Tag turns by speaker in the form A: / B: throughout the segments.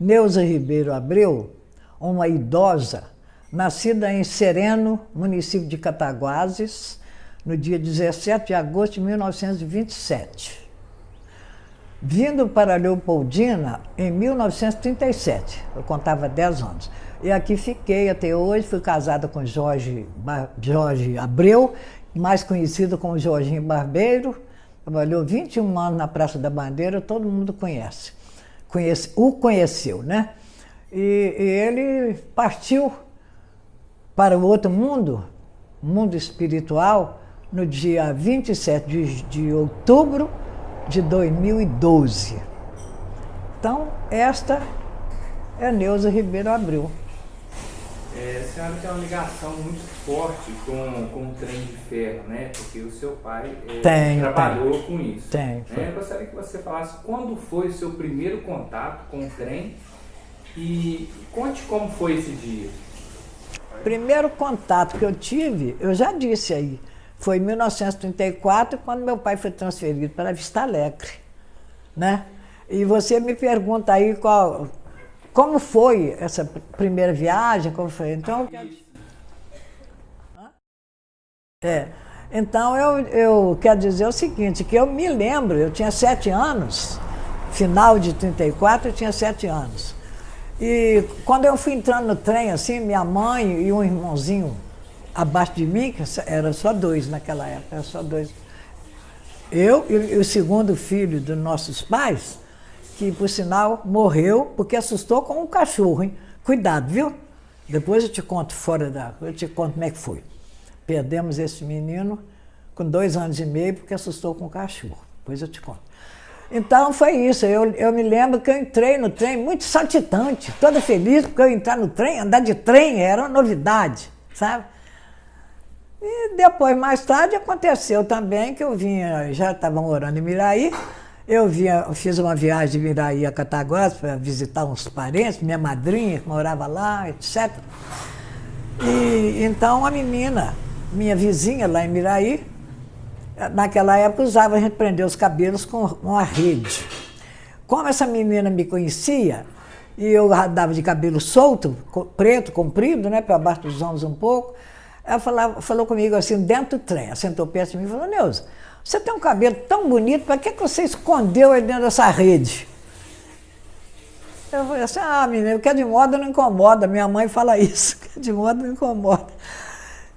A: Neuza Ribeiro Abreu, uma idosa, nascida em Sereno, município de Cataguases, no dia 17 de agosto de 1927. Vindo para Leopoldina em 1937, eu contava 10 anos. E aqui fiquei até hoje, fui casada com Jorge Abreu, mais conhecido como Jorginho Barbeiro. Trabalhou 21 anos na Praça da Bandeira, todo mundo conhece. O conheceu, né? E ele partiu para o outro mundo, mundo espiritual, no dia 27 de outubro de 2012. Então, esta é Neuza Ribeiro Abreu.
B: A senhora tem uma ligação muito forte com o trem de ferro, né? Porque o seu pai trabalhou com isso. Eu gostaria que você falasse quando foi o seu primeiro contato com o trem e conte como foi esse dia.
A: Primeiro contato que eu tive, eu já disse aí, foi em 1934, quando meu pai foi transferido para Vista Alegre, né? E você me pergunta aí como foi essa primeira viagem, como foi? Então, então eu quero dizer o seguinte, que eu me lembro, eu tinha 7 anos, final de 34 eu tinha 7 anos. E quando eu fui entrando no trem, assim, minha mãe e um irmãozinho abaixo de mim, que era só 2 naquela época, era só 2. Eu e o segundo filho dos nossos pais, que por sinal morreu porque assustou com um cachorro, hein? Cuidado, viu? Depois eu te conto eu te conto como é que foi. Perdemos esse menino com 2 anos e meio porque assustou com um cachorro. Depois eu te conto. Então foi isso, eu me lembro que eu entrei no trem muito saltitante, toda feliz porque eu entrar no trem, andar de trem era uma novidade, sabe? E depois, mais tarde, aconteceu também que eu vinha, já estava morando em Miraí, eu fiz uma viagem de Miraí a Cataguases para visitar uns parentes, minha madrinha que morava lá, etc. E então a menina, minha vizinha lá em Miraí, naquela época usava, a gente prender os cabelos com uma rede. Como essa menina me conhecia, e eu andava de cabelo solto, preto, comprido, né, para baixo dos ombros um pouco, ela falou comigo assim, dentro do trem, sentou perto de mim e falou, Neuza, você tem um cabelo tão bonito, para que você escondeu ele dentro dessa rede? Eu falei assim, menina, o que é de moda não incomoda, minha mãe fala isso, o que é de moda não incomoda.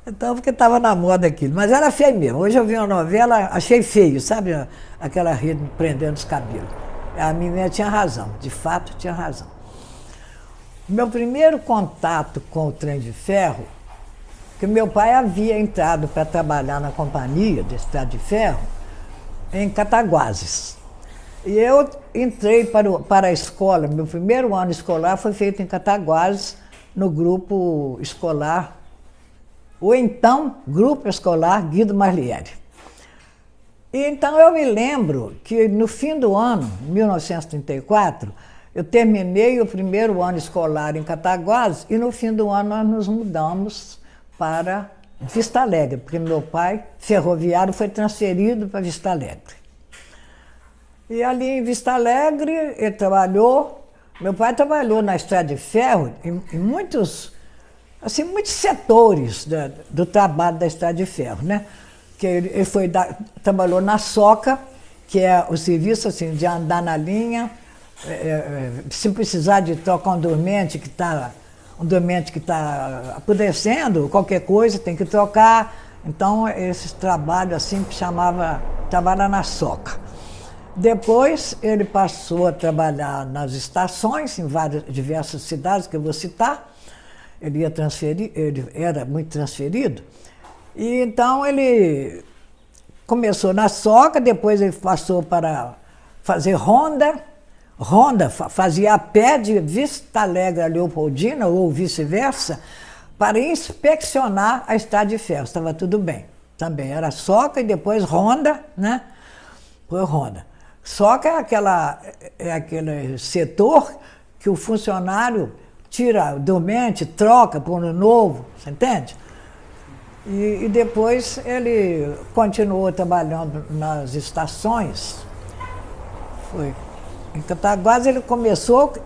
A: Então, porque estava na moda aquilo, mas era feio mesmo. Hoje eu vi uma novela, achei feio, sabe, aquela rede prendendo os cabelos. A menina tinha razão, de fato tinha razão. Meu primeiro contato com o trem de ferro, que meu pai havia entrado para trabalhar na companhia de estrada de ferro em Cataguases. E eu entrei para a escola, meu primeiro ano escolar foi feito em Cataguases, no grupo escolar, ou então Grupo Escolar Guido Marliere. E então eu me lembro que no fim do ano, 1934, eu terminei o primeiro ano escolar em Cataguases e no fim do ano nós nos mudamos para Vista Alegre, porque meu pai, ferroviário, foi transferido para Vista Alegre. E ali em Vista Alegre ele trabalhou, meu pai trabalhou na estrada de ferro em muitos setores do trabalho da estrada de ferro, né? Que ele trabalhou na soca, que é o serviço assim, de andar na linha, se precisar de trocar um dormente que está apodrecendo, qualquer coisa tem que trocar. Então, esse trabalho assim que chamava trabalhar na soca. Depois, ele passou a trabalhar nas estações, em diversas cidades que eu vou citar. Ele era muito transferido. E então, ele começou na soca, depois ele passou para fazer ronda. Ronda fazia a pé de Vista Alegre a Leopoldina, ou vice-versa, para inspecionar a estrada de ferro. Estava tudo bem. Também era soca e depois ronda, né? Foi ronda. Soca é aquele setor que o funcionário tira o dormente, troca por um novo, você entende? E depois ele continuou trabalhando nas estações. Foi. Em Cataguases ele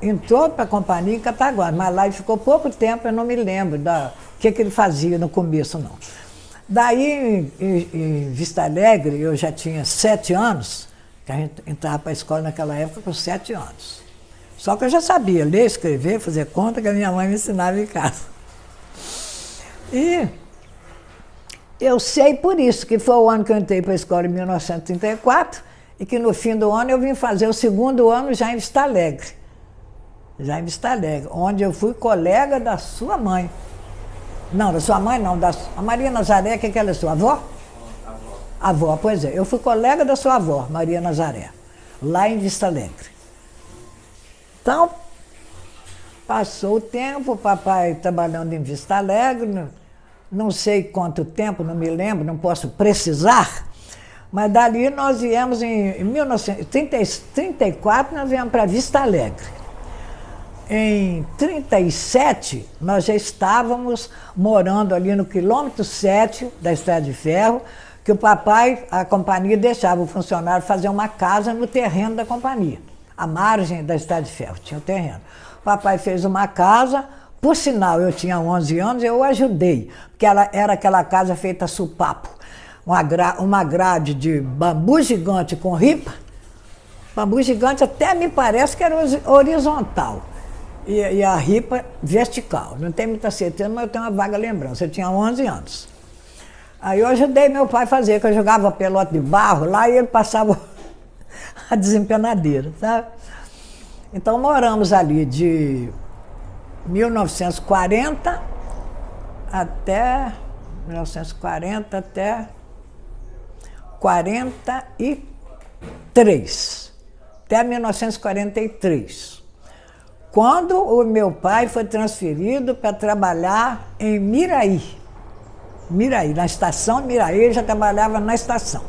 A: entrou para a companhia em Cataguases, mas lá ele ficou pouco tempo, eu não me lembro o que ele fazia no começo, não. Daí, em Vista Alegre, eu já tinha 7 anos, que a gente entrava para a escola naquela época com 7 anos. Só que eu já sabia ler, escrever, fazer conta, que a minha mãe me ensinava em casa. E eu sei por isso, que foi o ano que eu entrei para a escola em 1934, e que no fim do ano eu vim fazer o 2º ano já em Vista Alegre. Já em Vista Alegre, onde eu fui colega da sua mãe. Não, da sua mãe não, a Maria Nazaré, que ela é sua avó? Avó, pois é. Eu fui colega da sua avó, Maria Nazaré, lá em Vista Alegre. Então, passou o tempo, o papai trabalhando em Vista Alegre, não sei quanto tempo, não me lembro, não posso precisar, mas dali nós viemos em 1934, nós viemos para Vista Alegre. Em 1937, nós já estávamos morando ali no quilômetro 7 da Estrada de Ferro, que o papai, a companhia, deixava o funcionário fazer uma casa no terreno da companhia, à margem da Estrada de Ferro, tinha o terreno. O papai fez uma casa, por sinal, eu tinha 11 anos, eu ajudei, porque era aquela casa feita a supapo, uma grade de bambu gigante com ripa, bambu gigante até me parece que era horizontal, e a ripa vertical. Não tenho muita certeza, mas eu tenho uma vaga lembrança. Eu tinha 11 anos. Aí eu ajudei meu pai a fazer, que eu jogava pelota de barro lá e ele passava a desempenadeira, sabe? Então moramos ali de 1940 até 43. Até 1943. Quando o meu pai foi transferido para trabalhar em Miraí. Miraí, na estação de Miraí, ele já trabalhava na estação,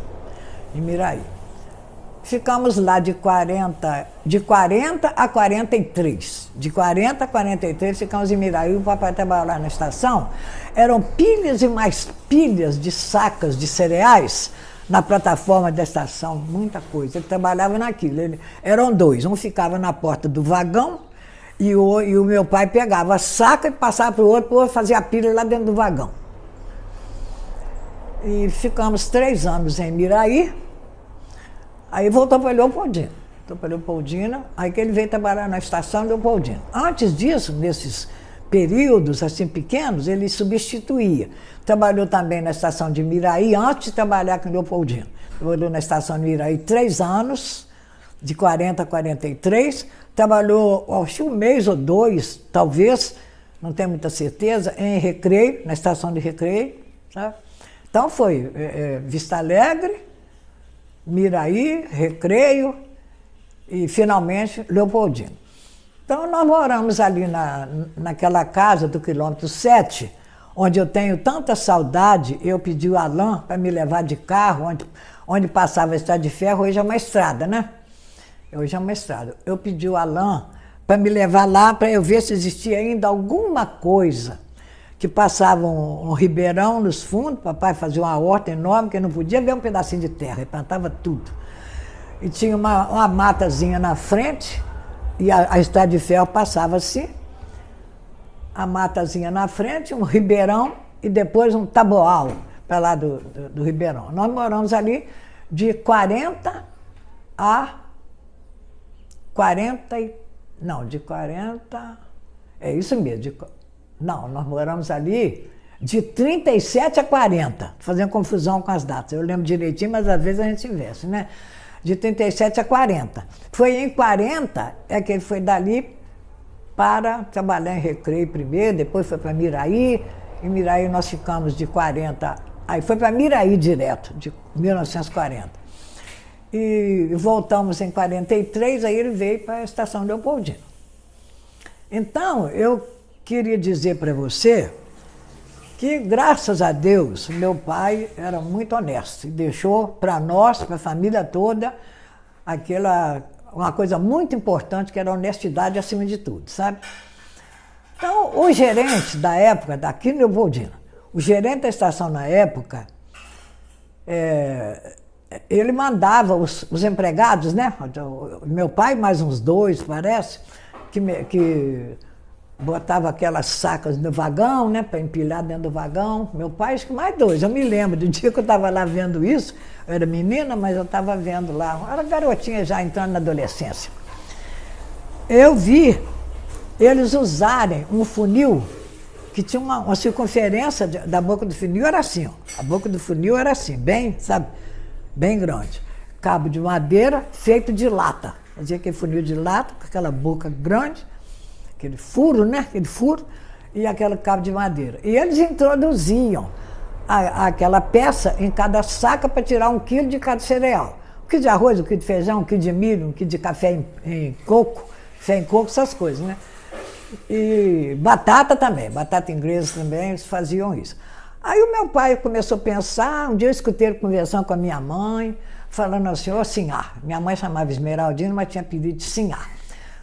A: em Miraí. Ficamos lá de 40 a 43. De 40 a 43 ficamos em Miraí, o papai trabalhava lá na estação. Eram pilhas e mais pilhas de sacas de cereais na plataforma da estação, muita coisa. Ele trabalhava naquilo. Eram 2, um ficava na porta do vagão e o meu pai pegava a saca e passava para o outro fazia a pilha lá dentro do vagão. E ficamos 3 anos em Miraí. Aí voltou para Leopoldina. Aí que ele veio trabalhar na estação de Leopoldina. Antes disso, nesses períodos assim pequenos, ele substituía. Trabalhou também na estação de Miraí, antes de trabalhar com Leopoldina. Trabalhou na estação de Miraí 3 anos, de 40 a 43. Trabalhou, acho que 1 mês ou 2, talvez, não tenho muita certeza, em Recreio, na estação de Recreio. Sabe? Então foi Vista Alegre, Miraí, Recreio e, finalmente, Leopoldina. Então, nós moramos ali naquela casa do quilômetro 7, onde eu tenho tanta saudade. Eu pedi o Alain para me levar de carro, onde passava a Estrada de Ferro, hoje é uma estrada, né? Hoje é uma estrada. Eu pedi o Alain para me levar lá, para eu ver se existia ainda alguma coisa, que passava um ribeirão nos fundos, papai fazia uma horta enorme, que não podia ver um pedacinho de terra, ele plantava tudo. E tinha uma matazinha na frente, e a Estrada de Ferro passava assim, a matazinha na frente, um ribeirão, e depois um taboal para lá do ribeirão. Nós moramos ali de 40 a 40, de 40, é isso mesmo, nós moramos ali de 37 a 40, fazendo confusão com as datas. Eu lembro direitinho, mas às vezes a gente investe, né? De 37 a 40. Foi em 40 que ele foi dali para trabalhar em Recreio primeiro, depois foi para Miraí. Em Miraí nós ficamos de 40, aí foi para Miraí direto, de 1940. E voltamos em 43, aí ele veio para a estação de Leopoldina. Então, eu queria dizer para você que, graças a Deus, meu pai era muito honesto e deixou para nós, para a família toda, uma coisa muito importante, que era a honestidade acima de tudo, sabe? Então, o gerente da época, daqui no Leopoldina, o gerente da estação na época, ele mandava os empregados, né? Meu pai, mais uns 2, parece, que botava aquelas sacas no vagão, né? Para empilhar dentro do vagão. Meu pai, acho que mais 2. Eu me lembro do dia que eu estava lá vendo isso. Eu era menina, mas eu estava vendo lá. Eu era garotinha já entrando na adolescência. Eu vi eles usarem um funil que tinha uma circunferência da boca do funil, era assim, ó. A boca do funil era assim, bem, sabe, bem grande. Cabo de madeira feito de lata. Fazia aquele funil de lata, com aquela boca grande, aquele furo, né? Aquele furo, e aquele cabo de madeira. E eles introduziam aquela peça em cada saca para tirar 1 quilo de cada cereal. 1 quilo de arroz, 1 quilo de feijão, 1 quilo de milho, 1 quilo de café em coco, essas coisas, né? E batata também, batata inglesa também, eles faziam isso. Aí o meu pai começou a pensar, um dia eu escutei ele conversando com a minha mãe, falando assim, ô Sinhá, minha mãe chamava Esmeraldina, mas tinha pedido de Sinhá.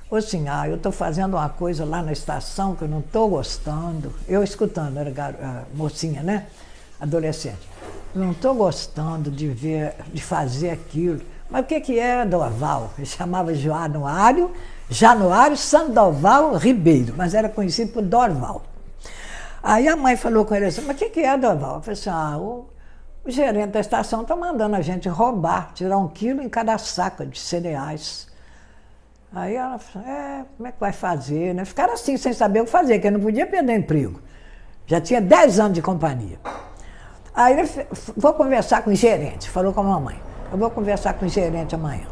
A: Ô Sinhá, eu estou fazendo uma coisa lá na estação que eu não estou gostando. Eu escutando, era mocinha, né? Adolescente. Não estou gostando de fazer aquilo. Mas o que é Dorval? Ele chamava Januário Sandoval Ribeiro, mas era conhecido por Dorval. Aí a mãe falou com ele assim, mas o que é Dorval? Eu falei assim, o gerente da estação está mandando a gente roubar, tirar 1 quilo em cada saca de cereais. Aí ela falou, como é que vai fazer? Né? Ficaram assim, sem saber o que fazer, porque eu não podia perder emprego. Já tinha 10 anos de companhia. Aí ele vou conversar com o gerente, falou com a mamãe. Eu vou conversar com o gerente amanhã.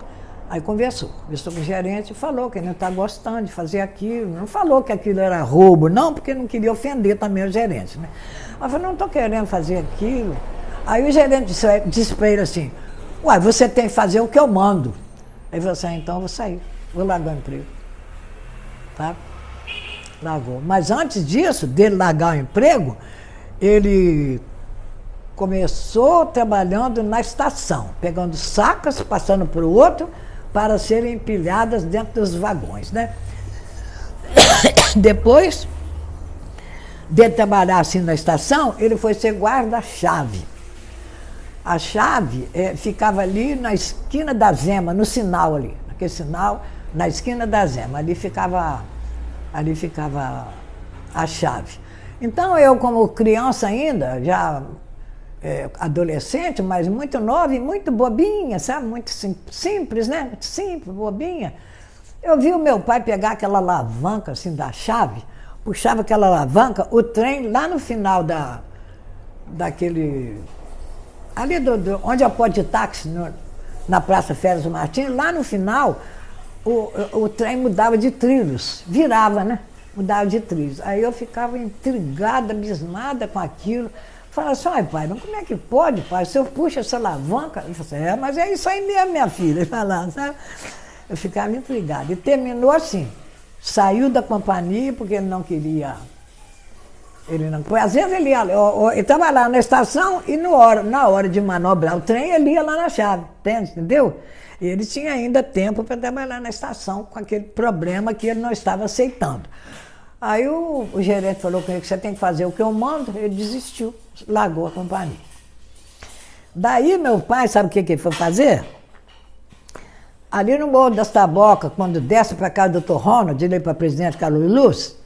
A: Aí conversou com o gerente e falou que ele não está gostando de fazer aquilo. Não falou que aquilo era roubo, não, porque não queria ofender também o gerente, né? Mas falou, não estou querendo fazer aquilo. Aí o gerente disse para ele assim, uai, você tem que fazer o que eu mando. Aí ele falou assim, então eu vou sair, vou largar o emprego. Tá? Largou. Mas antes disso, dele largar o emprego, ele começou trabalhando na estação, pegando sacas, passando para o outro, para serem empilhadas dentro dos vagões, né? Depois de trabalhar assim na estação, ele foi ser guarda-chave. A chave ficava ali na esquina da Zema, no sinal ali, naquele sinal, na esquina da Zema, ali ficava a chave. Então eu, como criança ainda, já adolescente, mas muito nova e muito bobinha, sabe? Muito simples, né? Muito simples, bobinha. Eu vi o meu pai pegar aquela alavanca assim da chave, puxava aquela alavanca, o trem lá no final daquele... Ali onde é o pó de táxi, na Praça Félix Martins, lá no final, o trem mudava de trilhos, virava, né? Mudava de trilhos. Aí eu ficava intrigada, abismada com aquilo. Falava assim, ai pai, como é que pode, pai? Se eu puxo essa alavanca... Ele falou assim, mas é isso aí mesmo, minha filha. Ele falava, sabe? Eu ficava intrigada. E terminou assim. Saiu da companhia porque ele não queria... Às vezes ele estava lá na estação e na hora de manobrar o trem, ele ia lá na chave, entendeu? E ele tinha ainda tempo para trabalhar na estação com aquele problema que ele não estava aceitando. Aí o gerente falou com ele que você tem que fazer o que eu mando, ele desistiu, largou a companhia. Daí meu pai, sabe o que ele foi fazer? Ali no Morro das Tabocas, quando desce para casa do Dr. Ronald, ele para presidente Carlos Luz,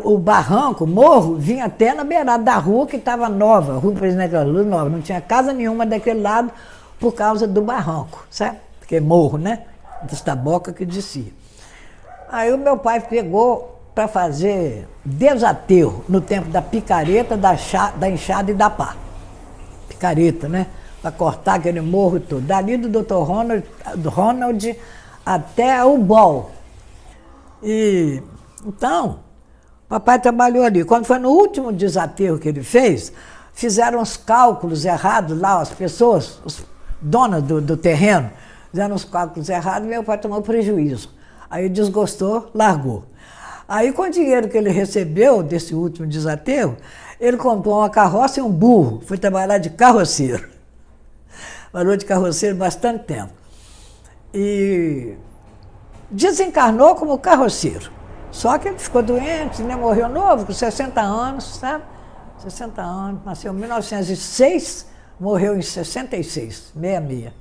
A: o barranco, o morro, vinha até na beirada da rua que estava nova, a rua do presidente Carlos Luz nova, não tinha casa nenhuma daquele lado por causa do barranco, certo? Porque morro, né? Das Tabocas que descia. Aí o meu pai pegou para fazer desaterro no tempo da picareta, da enxada e da pá. Picareta, né? Para cortar aquele morro todo. Dali do Dr. Ronald até o Bol. E então, papai trabalhou ali. Quando foi no último desaterro que ele fez, fizeram os cálculos errados lá, as pessoas, os donos do terreno, fizeram os cálculos errados e meu pai tomou prejuízo. Aí desgostou, largou. Aí, com o dinheiro que ele recebeu desse último desaterro, ele comprou uma carroça e um burro. Foi trabalhar de carroceiro. Trabalhou de carroceiro bastante tempo. E desencarnou como carroceiro. Só que ele ficou doente, né? Morreu novo, com 60 anos, sabe? 60 anos. Nasceu em 1906, morreu em 66, 66.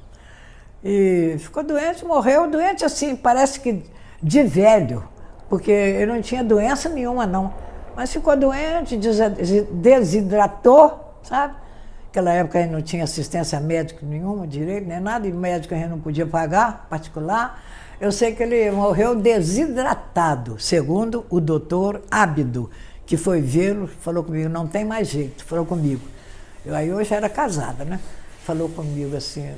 A: E ficou doente, morreu doente assim, parece que de velho, porque ele não tinha doença nenhuma não, mas ficou doente, desidratou, sabe? Naquela época ele não tinha assistência médica nenhuma, direito, nem nada, e médico a gente não podia pagar, particular. Eu sei que ele morreu desidratado, segundo o doutor Ábido, que foi vê-lo, falou comigo, não tem mais jeito, falou comigo. Aí eu já era casada, né? Falou comigo assim,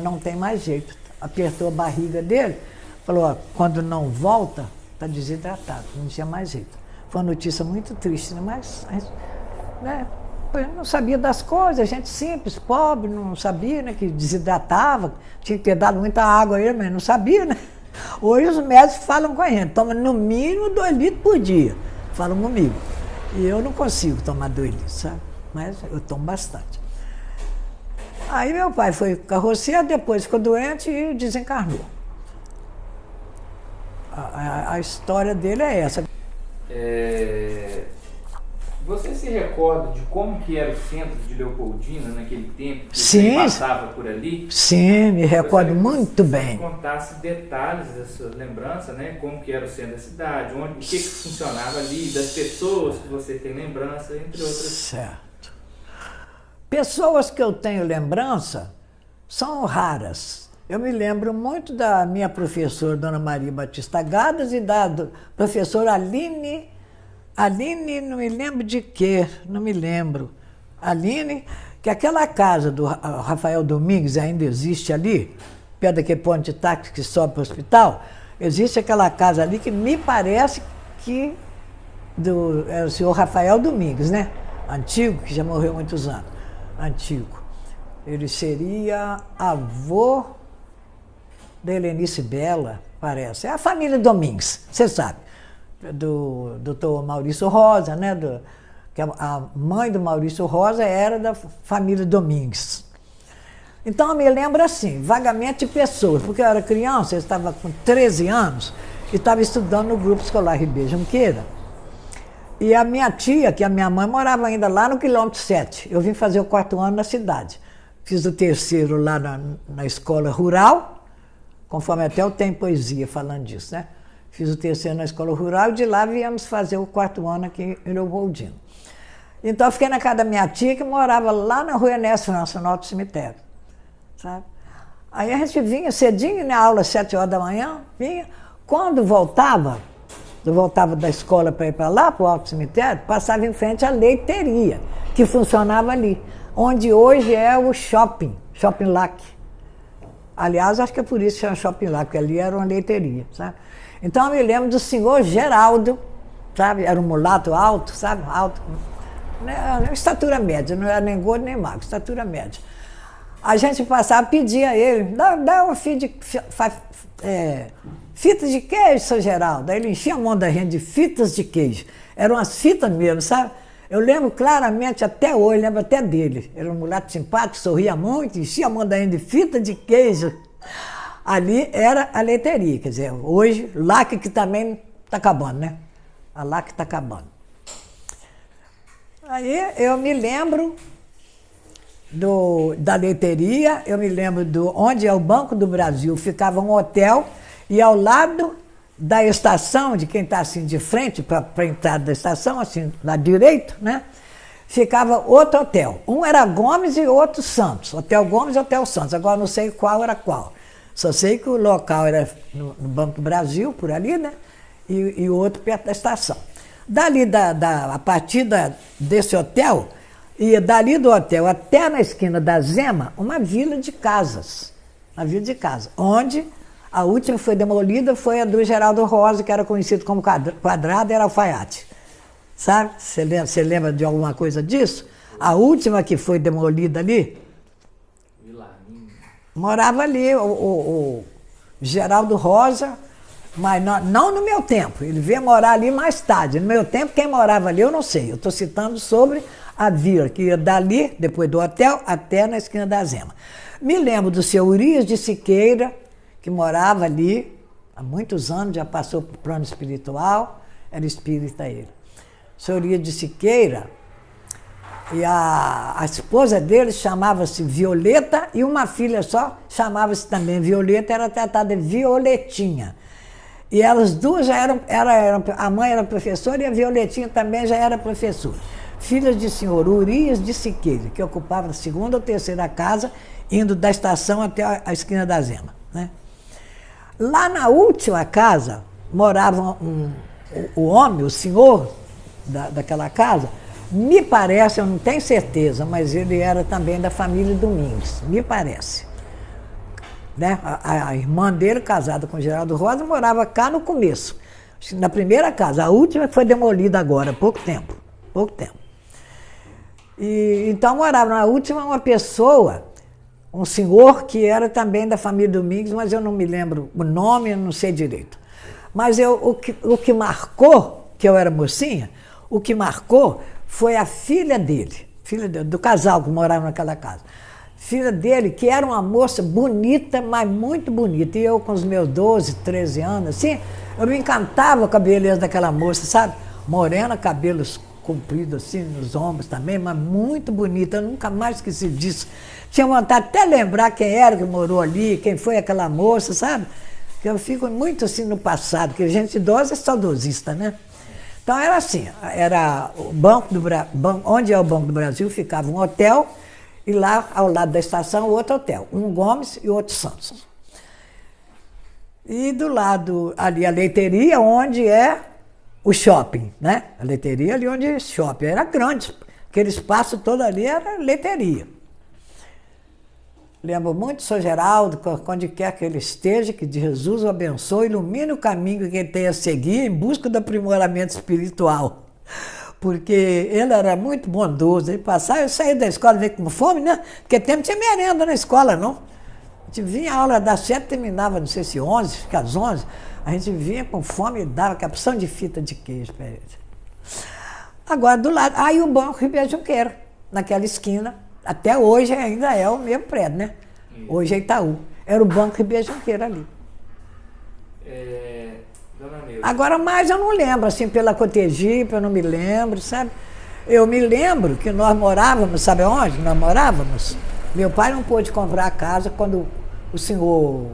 A: não tem mais jeito. Apertou a barriga dele, falou, quando não volta, está desidratado, não tinha mais jeito. Foi uma notícia muito triste, né? Mas né? Eu não sabia das coisas, gente simples, pobre, não sabia, né, que desidratava, tinha que ter dado muita água a ele, mas não sabia, né? Hoje os médicos falam com a gente, toma no mínimo 2 litros por dia, falam comigo. E eu não consigo tomar 2 litros, sabe? Mas eu tomo bastante. Aí meu pai foi carroceiro, depois ficou doente e desencarnou. A história dele é essa.
B: Você se recorda de como que era o centro de Leopoldina naquele tempo que
A: você
B: passava por ali?
A: Sim, me recordo muito bem.
B: Se você contasse detalhes da sua lembrança, né? Como que era o centro da cidade, o que funcionava ali, das pessoas que você tem lembrança, entre outras.
A: Certo. Pessoas que eu tenho lembrança são raras. Eu me lembro muito da minha professora, Dona Maria Batista Gadas, e da professora Aline, não me lembro de quê, não me lembro. Aline, que aquela casa do Rafael Domingues ainda existe ali, perto daquele ponto de táxi que sobe para o hospital, existe aquela casa ali que me parece que é o senhor Rafael Domingues, né? Antigo, que já morreu há muitos anos. Antigo. Ele seria avô da Helenice Bela, parece. É a família Domingues, você sabe. Do doutor Maurício Rosa, né? Que a mãe do Maurício Rosa era da família Domingues. Então eu me lembro assim, vagamente de pessoas, porque eu era criança, eu estava com 13 anos e estava estudando no grupo escolar Ribeiro Junqueira. E a minha tia, que a minha mãe, morava ainda lá no quilômetro 7. Eu vim fazer o 4º ano na cidade. Fiz o 3º lá na escola rural, conforme até eu tenho poesia falando disso, né? Fiz o 3º na escola rural e de lá viemos fazer o 4º ano aqui em Leopoldina. Então eu fiquei na casa da minha tia, que morava lá na rua Enéas França, no alto cemitério, sabe? Aí a gente vinha cedinho na aula, 7 horas da manhã, vinha. Quando voltava, eu voltava da escola para ir para lá, para o alto cemitério, passava em frente à leiteria, que funcionava ali, onde hoje é o Shopping Lac. Aliás, acho que é por isso que chama Shopping Lac, porque ali era uma leiteria, sabe? Então eu me lembro do senhor Geraldo, sabe? Era um mulato alto, sabe? Alto, né? Estatura média, não era nem gordo nem magro, estatura média. A gente passava, pedia a ele, dá uma fita de queijo, seu Geraldo. Aí ele enchia a mão da gente de fitas de queijo. Eram umas fitas mesmo, sabe? Eu lembro claramente até hoje, lembro até dele. Era um mulato simpático, sorria muito, enchia a mão da gente de fita de queijo. Ali era a leiteria, quer dizer, hoje, Lac que também está acabando, né? A Lac está acabando. Aí eu me lembro da leiteria, eu me lembro onde é o Banco do Brasil, ficava um hotel e ao lado da estação, de quem está assim de frente para a entrada da estação, assim, lá direito, né? Ficava outro hotel. Um era Gomes e outro Santos. Hotel Gomes e Hotel Santos. Agora não sei qual era qual. Só sei que o local era no Banco do Brasil, por ali, né? E o outro perto da estação. Dali, a partir desse hotel, ia dali do hotel até na esquina da Zema, uma vila de casas. Uma vila de casas. Onde a última que foi demolida foi a do Geraldo Rosa, que era conhecido como Quadrado, era alfaiate. Sabe? Você lembra de alguma coisa disso? A última que foi demolida ali, morava ali o Geraldo Rosa, mas não no meu tempo. Ele veio morar ali mais tarde. No meu tempo, quem morava ali, eu não sei. Eu estou citando sobre a vila, que ia dali, depois do hotel, até na esquina da Zema. Me lembro do seu Urias de Siqueira, que morava ali há muitos anos, já passou para o plano espiritual, era espírita ele. O seu Urias de Siqueira E a esposa dele chamava-se Violeta e uma filha só chamava-se também Violeta, era tratada de Violetinha. E elas duas já eram, a mãe era professora e a Violetinha também já era professora. Filhas de senhor Urias de Siqueira, que ocupava a segunda ou terceira casa, indo da estação até a esquina da Zema, né? Lá na última casa, morava o homem, o senhor daquela casa, me parece, eu não tenho certeza, mas ele era também da família Domingues, me parece. Né? A irmã dele, casada com Geraldo Rosa, morava cá no começo, na primeira casa. A última foi demolida agora, há pouco tempo. E, então morava na última uma pessoa, um senhor que era também da família Domingues, mas eu não me lembro o nome, eu não sei direito. Mas o que marcou, que eu era mocinha, o que marcou foi a filha dele, do casal que morava naquela casa. Filha dele, que era uma moça bonita, mas muito bonita. E eu, com os meus 12, 13 anos, assim, eu me encantava com a beleza daquela moça, sabe? Morena, cabelos compridos assim, nos ombros também, mas muito bonita. Eu nunca mais esqueci disso. Tinha vontade até lembrar quem era que morou ali, quem foi aquela moça, sabe? Porque eu fico muito assim no passado, porque gente idosa é saudosista, né? Então era assim, era o onde é o Banco do Brasil, ficava um hotel, e lá ao lado da estação outro hotel, um Gomes e outro Santos. E do lado ali a leiteria, onde é o shopping, né? A leiteria ali onde é o shopping, era grande, aquele espaço todo ali era leiteria. Lembro muito do Sr. Geraldo, onde quer que ele esteja, que Jesus o abençoe, ilumine o caminho que ele tem a seguir em busca do aprimoramento espiritual. Porque ele era muito bondoso. Ele passava, eu saía da escola, veio com fome, né? Porque tempo não tinha merenda na escola, não. A gente vinha, a aula das 7, terminava, não sei se 11, fica às 11. A gente vinha com fome e dava aquela porção de fita de queijo para ele. Agora, do lado, aí o Banco Ribeiro Junqueira, naquela esquina. Até hoje ainda é o mesmo prédio, né? Hoje é Itaú. Era o Banco Ribeiro Junqueira ali.
B: Dona Neuza.
A: Agora, mais eu não lembro, assim, pela Cotegipe, eu não me lembro, sabe? Eu me lembro que nós morávamos, sabe onde nós morávamos? Meu pai não pôde comprar a casa quando o senhor,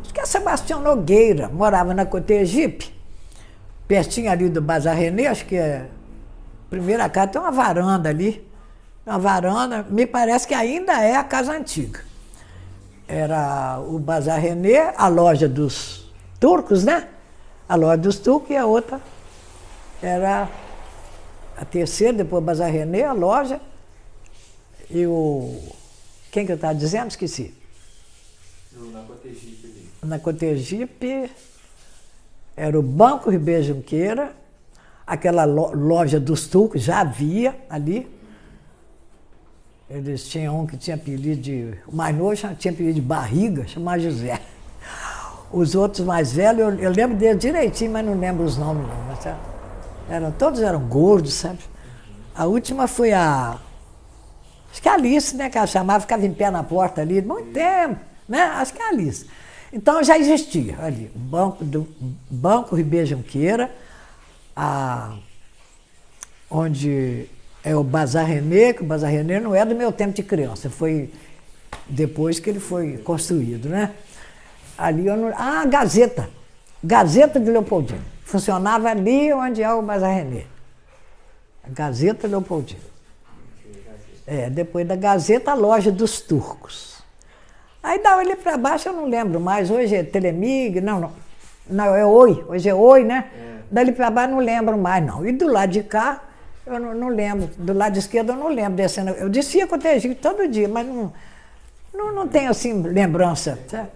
A: acho que é Sebastião Nogueira, morava na Cotegipe, pertinho ali do Bazar René, acho que é a primeira casa, tem uma varanda ali. Uma varanda, me parece que ainda é a casa antiga. Era o Bazar René, a loja dos turcos, né? A loja dos turcos e a outra era a terceira, depois o Bazar René, a loja. E o... Quem que eu estava dizendo? Esqueci.
B: Na Cotegipe ali.
A: Na Cotegipe era o Banco Ribeiro Junqueira, aquela loja dos turcos, já havia ali. Eles tinham um que tinha apelido de... O mais novo tinha apelido de Barriga, chamava José. Os outros mais velhos, eu lembro deles direitinho, mas não lembro os nomes não. Mas todos eram gordos, sabe? A última foi a... Acho que a Alice, né? Que ela chamava, ficava em pé na porta ali, muito tempo, né? Acho que é a Alice. Então já existia ali, o Banco Ribeiro Junqueira, onde... É o Bazar René, que o Bazar René não é do meu tempo de criança, foi depois que ele foi construído, né? Ali eu não... Ah, Gazeta. Gazeta de Leopoldina. Funcionava ali onde é o Bazar René. A Gazeta de Leopoldina. Depois da Gazeta, a loja dos turcos. Aí dali para baixo eu não lembro mais. Hoje é Telemig, não, é Oi. Hoje é Oi, né? Dali para baixo não lembro mais, não. E do lado de cá, eu não lembro. Do lado esquerdo eu não lembro descendo. Eu descia com o Tegipe todo dia, mas não tenho assim lembrança. Sabe?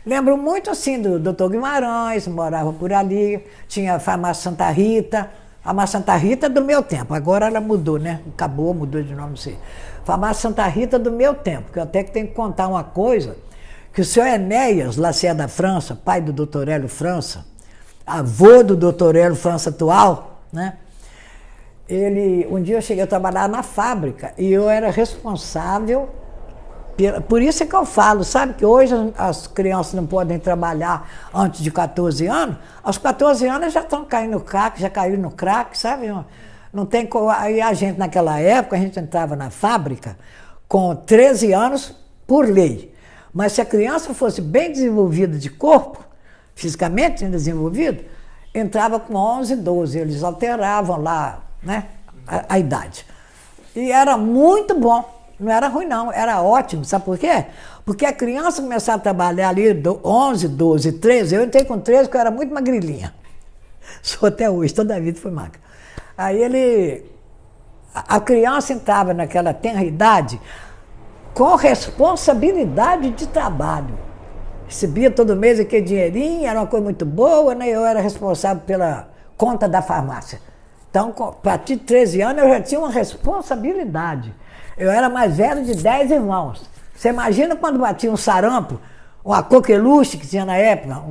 A: Lembro muito assim do Dr. Guimarães, morava por ali, tinha a farmácia Santa Rita. A farmácia Santa Rita do meu tempo, agora ela mudou, né? Acabou, mudou de nome, não sei. Farmácia Santa Rita do meu tempo, que eu até que tenho que contar uma coisa, que o senhor Enéas Lacerda França, pai do Dr. Hélio França, avô do Dr. Hélio França atual, né? Um dia eu cheguei a trabalhar na fábrica e eu era responsável, por isso é que eu falo, sabe que hoje as crianças não podem trabalhar antes de 14 anos, aos 14 anos já estão caindo no crack, já caíram no crack, sabe? Não tem. Aí a gente, naquela época, a gente entrava na fábrica com 13 anos por lei. Mas se a criança fosse bem desenvolvida de corpo, fisicamente bem desenvolvido, entrava com 11, 12. Eles alteravam lá, né, a idade. E era muito bom. Não era ruim, não. Era ótimo. Sabe por quê? Porque a criança começava a trabalhar ali 11, 12, 13. Eu entrei com 13 porque eu era muito magrilinha. Sou até hoje, toda a vida fui magra. Aí a criança entrava naquela tenra idade com responsabilidade de trabalho. Recebia todo mês aquele dinheirinho, era uma coisa muito boa, né? Eu era responsável pela conta da farmácia. Então, a partir de 13 anos, eu já tinha uma responsabilidade. Eu era mais velho de 10 irmãos. Você imagina quando batia um sarampo, uma coqueluche que tinha na época,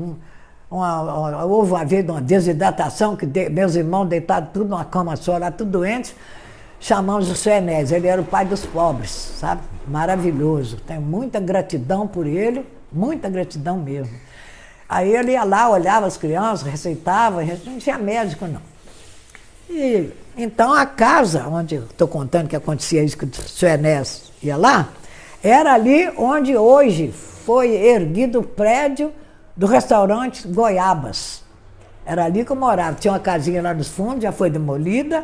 A: houve uma vez uma desidratação, que meus irmãos deitados tudo numa cama só, lá tudo doentes, chamamos o seu Enés, ele era o pai dos pobres, sabe? Maravilhoso. Tenho muita gratidão por ele, muita gratidão mesmo. Aí ele ia lá, olhava as crianças, receitava, não tinha médico não. E, então a casa, onde eu estou contando que acontecia isso, que o seu Enés ia lá, era ali onde hoje foi erguido o prédio do restaurante Goiabas. Era ali que eu morava. Tinha uma casinha lá nos fundos, já foi demolida.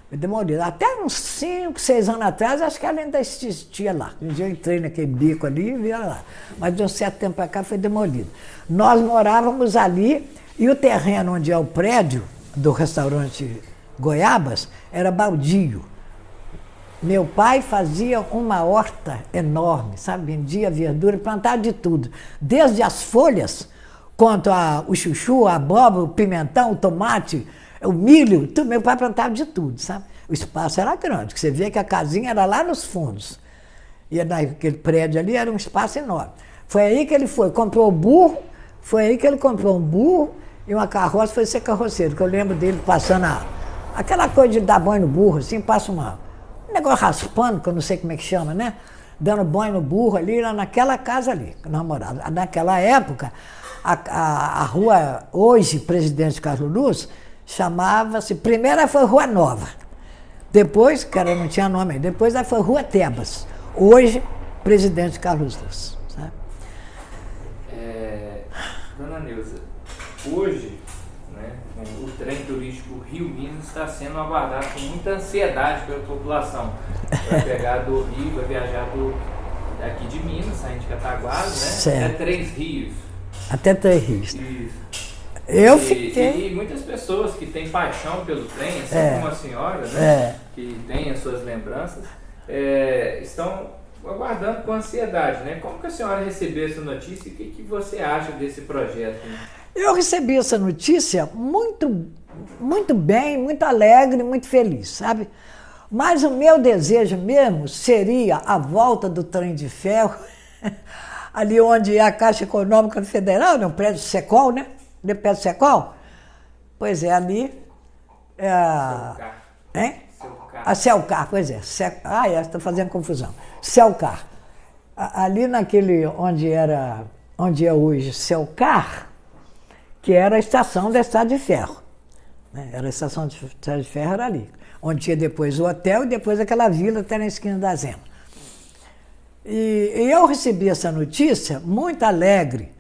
A: Foi demolida. Até uns 5, 6 anos atrás, acho que ela ainda existia lá. Um dia eu entrei naquele bico ali e vi ela lá. Mas de um certo tempo para cá foi demolida. Nós morávamos ali e o terreno onde é o prédio do restaurante Goiabas era baldio. Meu pai fazia uma horta enorme, sabe? Vendia verdura, plantava de tudo. Desde as folhas, quanto o chuchu, a abóbora, o pimentão, o tomate, o milho, tudo. Meu pai plantava de tudo, sabe? O espaço era grande, que você vê que a casinha era lá nos fundos. E naquele prédio ali era um espaço enorme. Foi aí que ele comprou o burro, foi aí que ele comprou um burro e uma carroça, foi ser carroceiro, que eu lembro dele passando aquela coisa de dar banho no burro, assim, passa um negócio raspando, que eu não sei como é que chama, né? Dando banho no burro ali, lá naquela casa ali, que nós morávamos. Naquela época, a rua, hoje, Presidente Carlos Luz, chamava-se, primeiro foi Rua Nova, depois, que não tinha nome, depois foi Rua Tebas, hoje, Presidente Carlos Luz. Sabe?
B: Dona Neuza, hoje, né, o trem turístico Rio-Minas está sendo aguardado com muita ansiedade pela população. Vai pegar do Rio, vai viajar aqui de Minas, saindo de Cataguases, né?
A: Certo.
B: Até 3 rios.
A: Até 3 rios.
B: Isso.
A: Eu fiquei.
B: E muitas pessoas que têm paixão pelo trem, assim como a senhora, né? Que tem as suas lembranças, estão aguardando com ansiedade, né? Como que a senhora recebeu essa notícia e o que você acha desse projeto? Né?
A: Eu recebi essa notícia muito, muito bem, muito alegre, muito feliz, sabe? Mas o meu desejo mesmo seria a volta do trem de ferro, ali onde é a Caixa Econômica Federal, no prédio Secol, né? No prédio Secol? Pois é, ali.
B: Celcar.
A: Hein?
B: Celcar.
A: A Celcar, pois é. Estou fazendo confusão. Celcar. Ali naquele onde é hoje Celcar, que era a estação da Estrada de Ferro. Né? Era a estação de Estrada de Ferro, era ali. Onde tinha depois o hotel e depois aquela vila até na esquina da Zema. E eu recebi essa notícia muito alegre,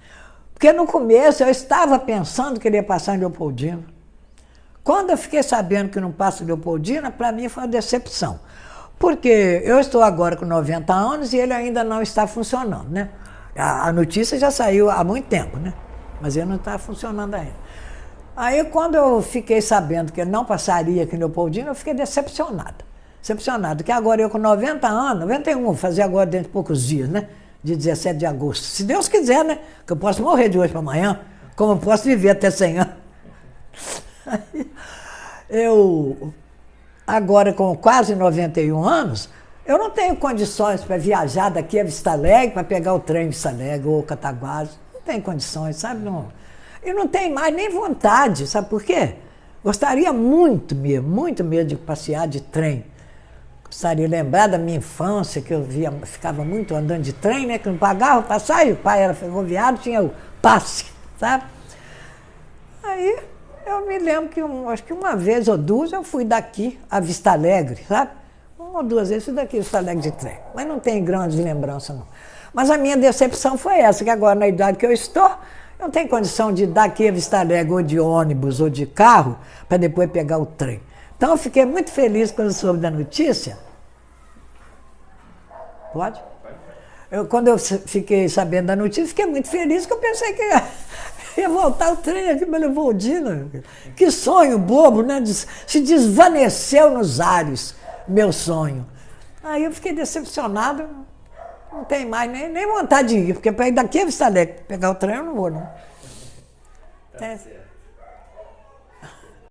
A: porque no começo eu estava pensando que ele ia passar em Leopoldina. Quando eu fiquei sabendo que não passa em Leopoldina, para mim foi uma decepção. Porque eu estou agora com 90 anos e ele ainda não está funcionando, né? A notícia já saiu há muito tempo, né? Mas ele não está funcionando ainda. Aí quando eu fiquei sabendo que ele não passaria aqui em Leopoldina, eu fiquei decepcionada. Decepcionada, que agora eu com 90 anos, 91, vou fazer agora dentro de poucos dias, né? De 17 de agosto. Se Deus quiser, né? Que eu posso morrer de hoje para amanhã, como eu posso viver até 100 anos. Eu, agora com quase 91 anos, eu não tenho condições para viajar daqui a Vista Alegre, para pegar o trem Vista Alegre ou Cataguases. Não tenho condições, sabe? Não. E não tenho mais nem vontade, sabe por quê? Gostaria muito mesmo de passear de trem. Gostaria de lembrar da minha infância, que eu ficava muito andando de trem, né? Que não pagava passagem, o pai era ferroviário, tinha o passe, sabe? Aí Eu me lembro que, acho que uma vez ou duas, eu fui daqui a Vista Alegre, sabe? Uma ou duas vezes fui daqui a Vista Alegre de trem. Mas não tem grandes lembranças, não. Mas a minha decepção foi essa, que agora, na idade que eu estou, eu não tenho condição de ir daqui a Vista Alegre, ou de ônibus, ou de carro, para depois pegar o trem. Então, eu fiquei muito feliz quando soube da notícia. Pode? Quando eu fiquei sabendo da notícia, fiquei muito feliz, que eu pensei que ia voltar o trem aqui para Leopoldina. Que sonho bobo, né? Se desvaneceu nos ares, meu sonho. Aí eu fiquei decepcionado, não tenho mais nem vontade de ir, porque para ir daqui a Vista Alegre pegar o trem eu não vou, não.
B: Tá certo.